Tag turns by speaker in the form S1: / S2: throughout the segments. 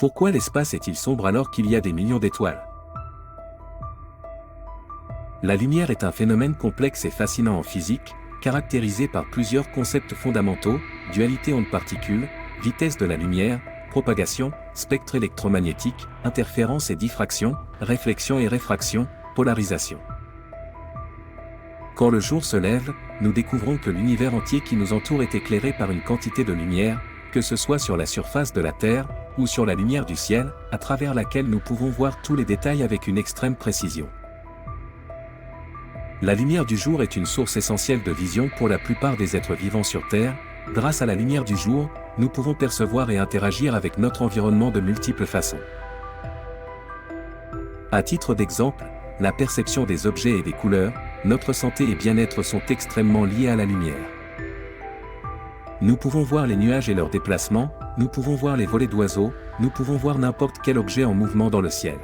S1: Pourquoi l'espace est-il sombre alors qu'il y a des millions d'étoiles? La lumière est un phénomène complexe et fascinant en physique, caractérisé par plusieurs concepts fondamentaux, dualité onde-particule, vitesse de la lumière, propagation, spectre électromagnétique, interférence et diffraction, réflexion et réfraction, polarisation. Quand le jour se lève, nous découvrons que l'univers entier qui nous entoure est éclairé par une quantité de lumière, que ce soit sur la surface de la Terre, ou sur la lumière du ciel, à travers laquelle nous pouvons voir tous les détails avec une extrême précision. La lumière du jour est une source essentielle de vision pour la plupart des êtres vivants sur Terre. Grâce à la lumière du jour, nous pouvons percevoir et interagir avec notre environnement de multiples façons. À titre d'exemple, la perception des objets et des couleurs, notre santé et bien-être sont extrêmement liés à la lumière. Nous pouvons voir les nuages et leurs déplacements, nous pouvons voir les volées d'oiseaux, nous pouvons voir n'importe quel objet en mouvement dans le ciel.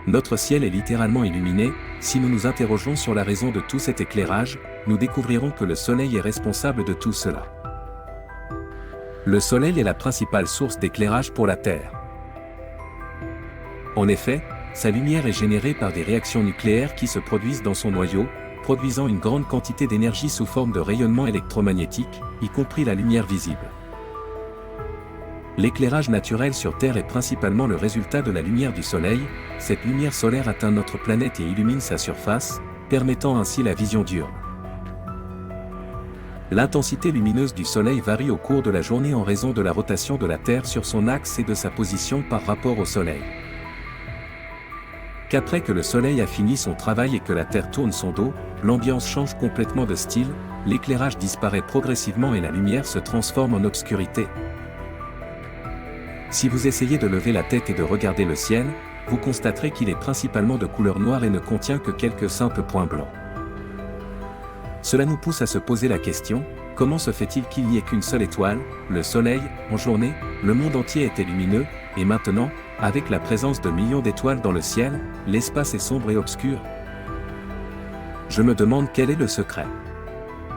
S1: Notre ciel est littéralement illuminé. Si nous nous interrogeons sur la raison de tout cet éclairage, nous découvrirons que le Soleil est responsable de tout cela. Le Soleil est la principale source d'éclairage pour la Terre. En effet, sa lumière est générée par des réactions nucléaires qui se produisent dans son noyau, produisant une grande quantité d'énergie sous forme de rayonnement électromagnétique, y compris la lumière visible. L'éclairage naturel sur Terre est principalement le résultat de la lumière du Soleil. Cette lumière solaire atteint notre planète et illumine sa surface, permettant ainsi la vision diurne. L'intensité lumineuse du Soleil varie au cours de la journée en raison de la rotation de la Terre sur son axe et de sa position par rapport au Soleil. Qu'après que le Soleil a fini son travail et que la Terre tourne son dos, l'ambiance change complètement de style, l'éclairage disparaît progressivement et la lumière se transforme en obscurité. Si vous essayez de lever la tête et de regarder le ciel, vous constaterez qu'il est principalement de couleur noire et ne contient que quelques simples points blancs. Cela nous pousse à se poser la question, comment se fait-il qu'il n'y ait qu'une seule étoile, le Soleil? En journée, le monde entier était lumineux, et maintenant, avec la présence de millions d'étoiles dans le ciel, l'espace est sombre et obscur. Je me demande quel est le secret.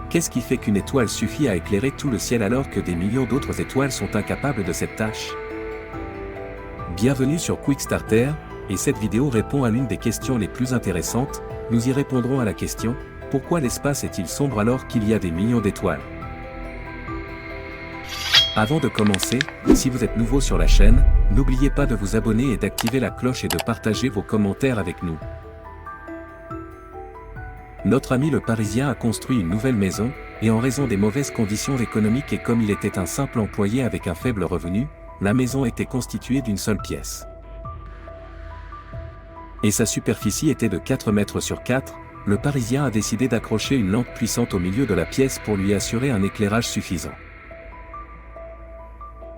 S1: Qu'est-ce qui fait qu'une étoile suffit à éclairer tout le ciel alors que des millions d'autres étoiles sont incapables de cette tâche? Bienvenue sur Quick Starter, et cette vidéo répond à l'une des questions les plus intéressantes. Nous y répondrons à la question, pourquoi l'espace est-il sombre alors qu'il y a des millions d'étoiles? Avant de commencer, si vous êtes nouveau sur la chaîne, n'oubliez pas de vous abonner et d'activer la cloche et de partager vos commentaires avec nous. Notre ami le Parisien a construit une nouvelle maison, et en raison des mauvaises conditions économiques et comme il était un simple employé avec un faible revenu, la maison était constituée d'une seule pièce. Et sa superficie était de 4 mètres sur 4, le Parisien a décidé d'accrocher une lampe puissante au milieu de la pièce pour lui assurer un éclairage suffisant.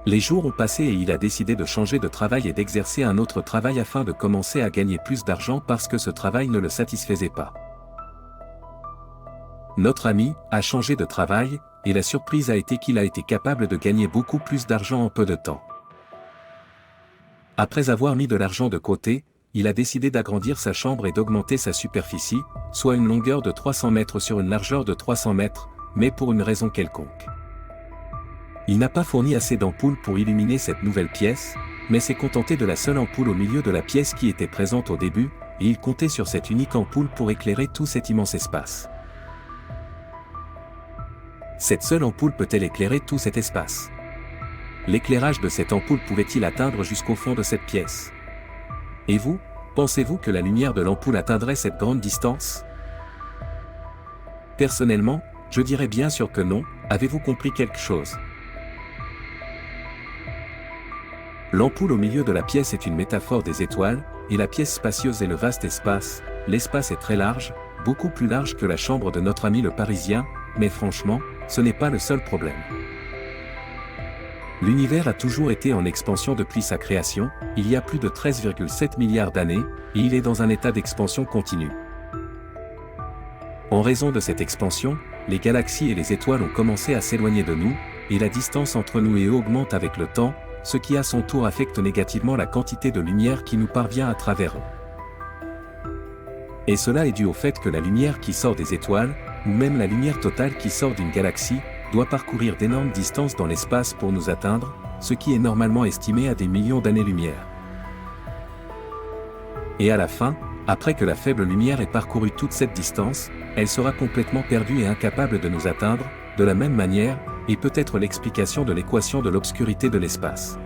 S1: Les jours ont passé et il a décidé de changer de travail et d'exercer un autre travail afin de commencer à gagner plus d'argent parce que ce travail ne le satisfaisait pas. Notre ami a changé de travail, et la surprise a été qu'il a été capable de gagner beaucoup plus d'argent en peu de temps. Après avoir mis de l'argent de côté, il a décidé d'agrandir sa chambre et d'augmenter sa superficie, soit une longueur de 300 mètres sur une largeur de 300 mètres, mais pour une raison quelconque. Il n'a pas fourni assez d'ampoules pour illuminer cette nouvelle pièce, mais s'est contenté de la seule ampoule au milieu de la pièce qui était présente au début, et il comptait sur cette unique ampoule pour éclairer tout cet immense espace. Cette seule ampoule peut-elle éclairer tout cet espace? L'éclairage de cette ampoule pouvait-il atteindre jusqu'au fond de cette pièce? Et vous, pensez-vous que la lumière de l'ampoule atteindrait cette grande distance? Personnellement, je dirais bien sûr que non. Avez-vous compris quelque chose? L'ampoule au milieu de la pièce est une métaphore des étoiles, et la pièce spacieuse est le vaste espace. L'espace est très large, beaucoup plus large que la chambre de notre ami le Parisien, mais franchement, ce n'est pas le seul problème. L'univers a toujours été en expansion depuis sa création, il y a plus de 13,7 milliards d'années, et il est dans un état d'expansion continue. En raison de cette expansion, les galaxies et les étoiles ont commencé à s'éloigner de nous, et la distance entre nous et eux augmente avec le temps, ce qui à son tour affecte négativement la quantité de lumière qui nous parvient à travers eux. Et cela est dû au fait que la lumière qui sort des étoiles, ou même la lumière totale qui sort d'une galaxie, doit parcourir d'énormes distances dans l'espace pour nous atteindre, ce qui est normalement estimé à des millions d'années-lumière. Et à la fin, après que la faible lumière ait parcouru toute cette distance, elle sera complètement perdue et incapable de nous atteindre, de la même manière, et peut-être l'explication de l'équation de l'obscurité de l'espace.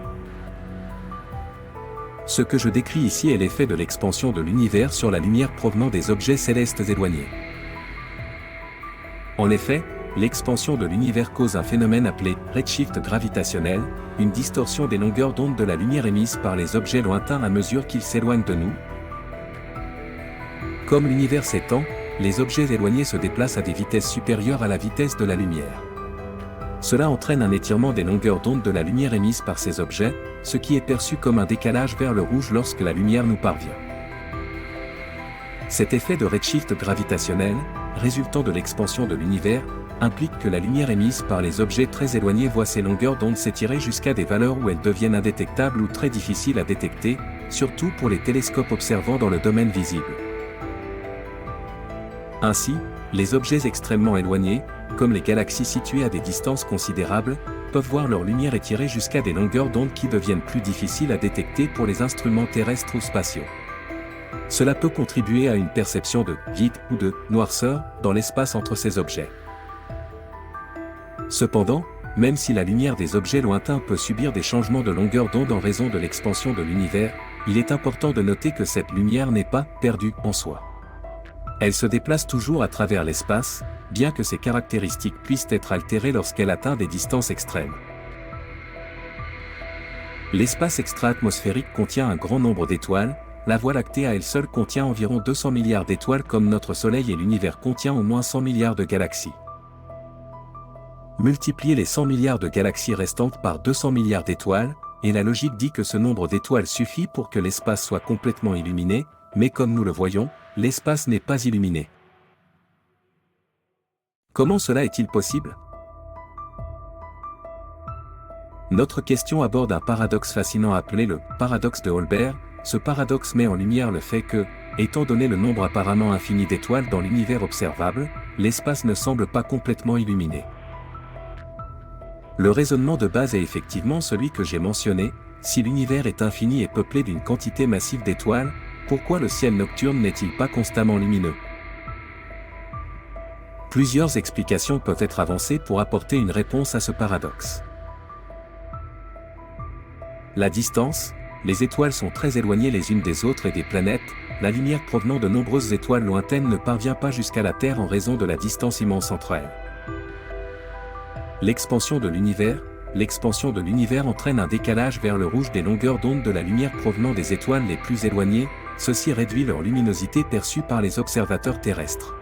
S1: Ce que je décris ici est l'effet de l'expansion de l'univers sur la lumière provenant des objets célestes éloignés. En effet, l'expansion de l'univers cause un phénomène appelé redshift gravitationnel, une distorsion des longueurs d'onde de la lumière émise par les objets lointains à mesure qu'ils s'éloignent de nous. Comme l'univers s'étend, les objets éloignés se déplacent à des vitesses supérieures à la vitesse de la lumière. Cela entraîne un étirement des longueurs d'onde de la lumière émise par ces objets, ce qui est perçu comme un décalage vers le rouge lorsque la lumière nous parvient. Cet effet de redshift gravitationnel, résultant de l'expansion de l'univers, implique que la lumière émise par les objets très éloignés voit ces longueurs d'onde s'étirer jusqu'à des valeurs où elles deviennent indétectables ou très difficiles à détecter, surtout pour les télescopes observant dans le domaine visible. Ainsi, les objets extrêmement éloignés, comme les galaxies situées à des distances considérables, peuvent voir leur lumière étirée jusqu'à des longueurs d'onde qui deviennent plus difficiles à détecter pour les instruments terrestres ou spatiaux. Cela peut contribuer à une perception de vide ou de noirceur dans l'espace entre ces objets. Cependant, même si la lumière des objets lointains peut subir des changements de longueur d'onde en raison de l'expansion de l'univers, il est important de noter que cette lumière n'est pas perdue en soi. Elle se déplace toujours à travers l'espace, bien que ses caractéristiques puissent être altérées lorsqu'elle atteint des distances extrêmes. L'espace extra-atmosphérique contient un grand nombre d'étoiles, la Voie lactée à elle seule contient environ 200 milliards d'étoiles comme notre Soleil et l'univers contient au moins 100 milliards de galaxies. Multipliez les 100 milliards de galaxies restantes par 200 milliards d'étoiles, et la logique dit que ce nombre d'étoiles suffit pour que l'espace soit complètement illuminé, mais comme nous le voyons, l'espace n'est pas illuminé. Comment cela est-il possible? Notre question aborde un paradoxe fascinant appelé le paradoxe de Olbers. Ce paradoxe met en lumière le fait que, étant donné le nombre apparemment infini d'étoiles dans l'univers observable, l'espace ne semble pas complètement illuminé. Le raisonnement de base est effectivement celui que j'ai mentionné, si l'univers est infini et peuplé d'une quantité massive d'étoiles, pourquoi le ciel nocturne n'est-il pas constamment lumineux? Plusieurs explications peuvent être avancées pour apporter une réponse à ce paradoxe. La distance, les étoiles sont très éloignées les unes des autres et des planètes, la lumière provenant de nombreuses étoiles lointaines ne parvient pas jusqu'à la Terre en raison de la distance immense entre elles. L'expansion de l'univers entraîne un décalage vers le rouge des longueurs d'onde de la lumière provenant des étoiles les plus éloignées, ceci réduit leur luminosité perçue par les observateurs terrestres.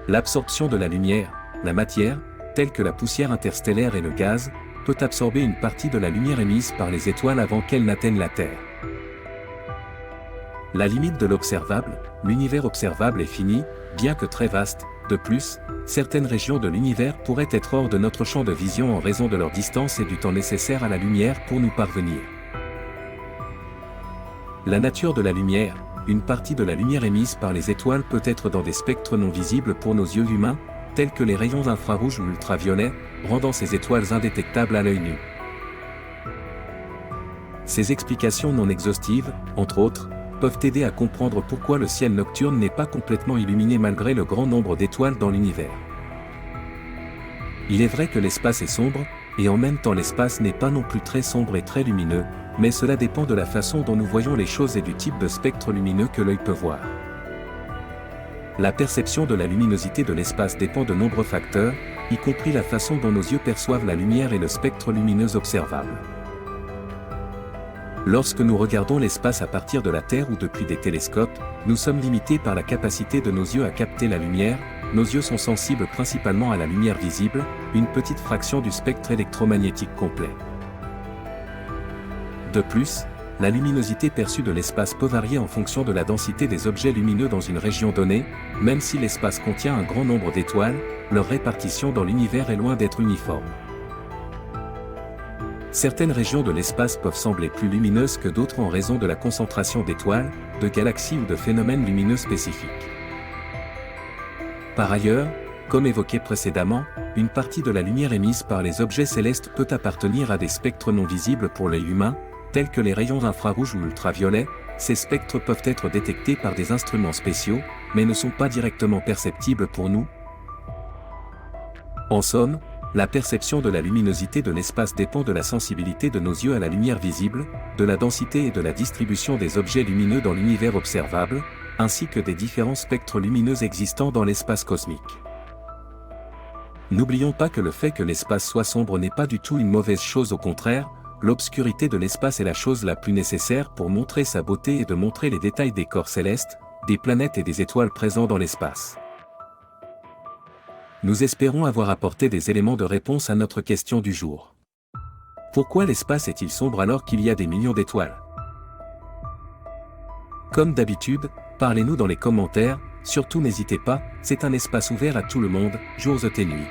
S1: L'absorption de la lumière, la matière, telle que la poussière interstellaire et le gaz, peut absorber une partie de la lumière émise par les étoiles avant qu'elles n'atteignent la Terre. La limite de l'observable, l'univers observable est fini, bien que très vaste. De plus, certaines régions de l'univers pourraient être hors de notre champ de vision en raison de leur distance et du temps nécessaire à la lumière pour nous parvenir. La nature de la lumière, une partie de la lumière émise par les étoiles peut être dans des spectres non visibles pour nos yeux humains, tels que les rayons infrarouges ou ultraviolets, rendant ces étoiles indétectables à l'œil nu. Ces explications non exhaustives, entre autres, peuvent aider à comprendre pourquoi le ciel nocturne n'est pas complètement illuminé malgré le grand nombre d'étoiles dans l'univers. Il est vrai que l'espace est sombre, et en même temps l'espace n'est pas non plus très sombre et très lumineux, mais cela dépend de la façon dont nous voyons les choses et du type de spectre lumineux que l'œil peut voir. La perception de la luminosité de l'espace dépend de nombreux facteurs, y compris la façon dont nos yeux perçoivent la lumière et le spectre lumineux observable. Lorsque nous regardons l'espace à partir de la Terre ou depuis des télescopes, nous sommes limités par la capacité de nos yeux à capter la lumière, nos yeux sont sensibles principalement à la lumière visible, une petite fraction du spectre électromagnétique complet. De plus, la luminosité perçue de l'espace peut varier en fonction de la densité des objets lumineux dans une région donnée, même si l'espace contient un grand nombre d'étoiles, leur répartition dans l'univers est loin d'être uniforme. Certaines régions de l'espace peuvent sembler plus lumineuses que d'autres en raison de la concentration d'étoiles, de galaxies ou de phénomènes lumineux spécifiques. Par ailleurs, Comme évoqué précédemment, une partie de la lumière émise par les objets célestes peut appartenir à des spectres non visibles pour l'œil humain, tels que les rayons infrarouges ou ultraviolets. Ces spectres peuvent être détectés par des instruments spéciaux, mais ne sont pas directement perceptibles pour nous. En somme, la perception de la luminosité de l'espace dépend de la sensibilité de nos yeux à la lumière visible, de la densité et de la distribution des objets lumineux dans l'univers observable, ainsi que des différents spectres lumineux existants dans l'espace cosmique. N'oublions pas que le fait que l'espace soit sombre n'est pas du tout une mauvaise chose, au contraire, l'obscurité de l'espace est la chose la plus nécessaire pour montrer sa beauté et de montrer les détails des corps célestes, des planètes et des étoiles présents dans l'espace. Nous espérons avoir apporté des éléments de réponse à notre question du jour. Pourquoi l'espace est-il sombre alors qu'il y a des millions d'étoiles? Comme d'habitude, parlez-nous dans les commentaires, surtout n'hésitez pas, c'est un espace ouvert à tout le monde, jours et nuits.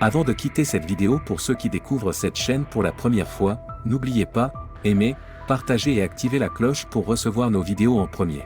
S1: Avant de quitter cette vidéo, pour ceux qui découvrent cette chaîne pour la première fois, n'oubliez pas, aimer, partager et activer la cloche pour recevoir nos vidéos en premier.